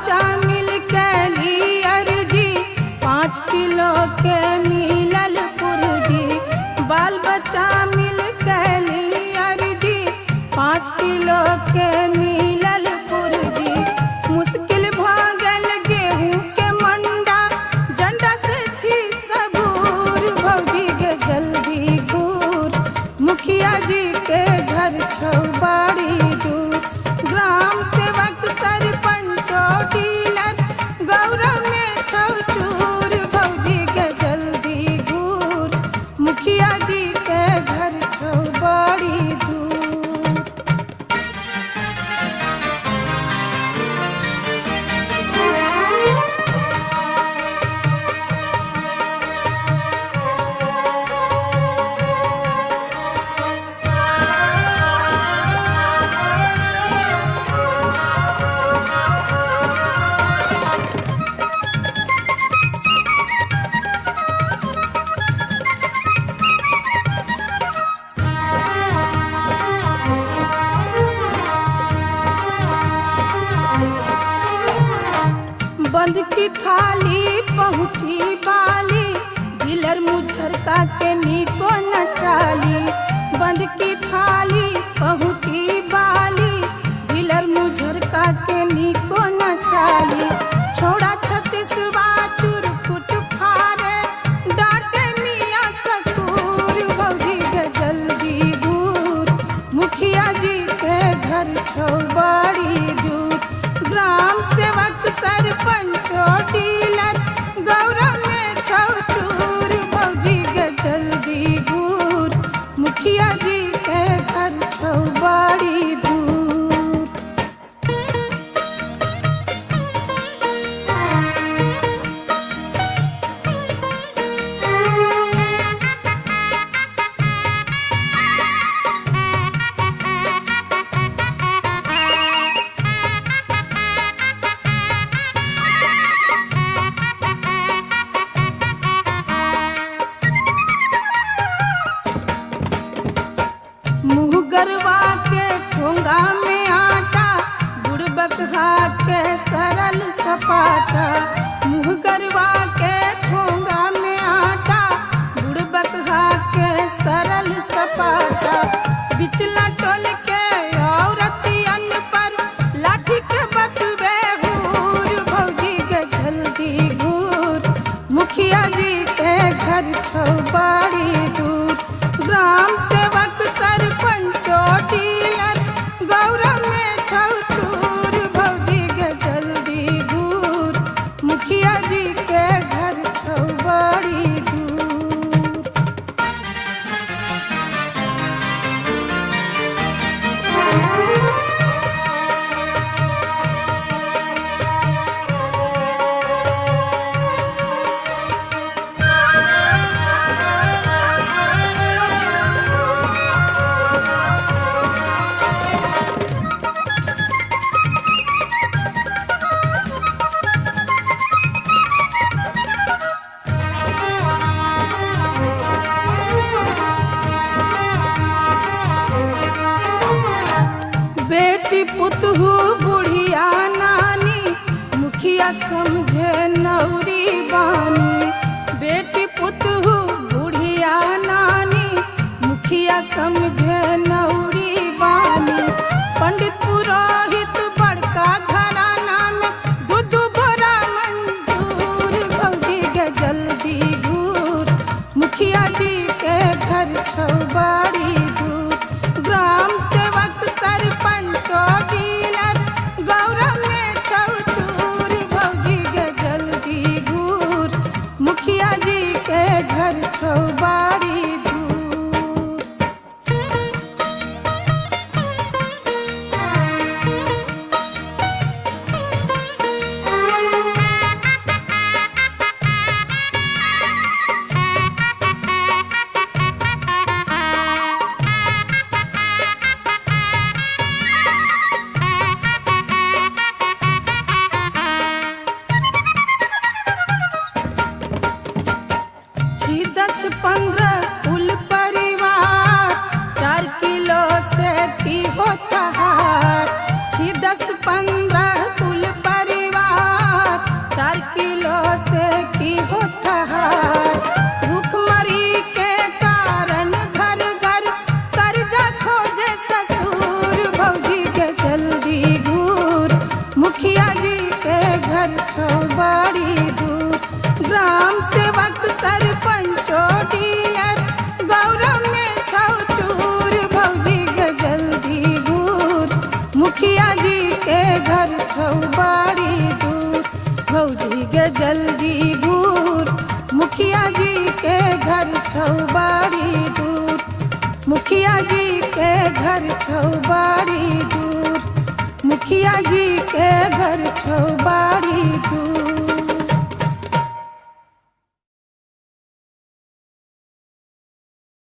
बच्चा मिल कैली अर्जी 5 किलो के मिलल पुरजी। बाल बच्चा मिल कैली अर्जी 5 किलो के मिलल पुरजी। मुश्किल भागल गेहूं के मंडा जंडा से छी सबूर। भौजी के जल्दी घूर मुखिया जी के घर छौ बड़ी दूर। ग्राम सेवक सरपंचो डीलर गौरव में छौ चूर। भौजी के जल्दी घूर मुखिया जी के घर छौ बड़ी दूर। बंद की थाली पहुँची बाली डीलर मुझरका के नीको न चाली। बंद की थाली पहुँची बाली डीलर मुझरका के नीको न चाली। छोड़ा 36 चुरकुट फारे डांटे मियाँ ससुर। भौजी के जल्दी दूर मुखिया जी के घर छौ बड़ी दूर। ग्राम सेवक सरपंचो डीलर गौरव में छौ चूर। भौजी के जल्दी दूर मुखिया जी के घर छौ बड़ी दूर। मुँह गरवा के ठोंगा में आटा बुड़बक के सरल सपाटा। मुँह गरवा के ठोंगा में आटा बुड़बक के सरल सपाटा। बिचला टोल के औरतियन पर लाठी के बतवे हूर। भौजी के जल्दी घूर मुखिया जी के घर छौ बड़ी दूर। ग्राम सेवक सरपंचो डीलर गौरव में छौ चूर। भौजी के जल्दी घूर मुखिया जी के घर छौ बड़ी दूर। बेटी पुतहू बुढ़िया नानी मुखिया समझे नौरी बानी। बेटी पुतहू बुढ़िया नानी मुखिया समझे नौरी बानी। पंडित पुरोहित बड़का घराना में दूध भरा मंजूर। भौजी के जल्दी घूर मुखिया जी के घर छौ बड़ी दूर। ग्राम सेवक सरपंचो डीलर गौरव में छौ चूर। भौजी के जल्दी घूर मुखिया जी के घर छौ बड़ी दूर। घर छौ बड़ी दूर। भौजी गे जल्दी घूर, मुखिया जी के घर छौ बड़ी दूर। मुखिया जी के घर छौ बड़ी दूर। मुखिया जी के घर छौ बड़ी दूर।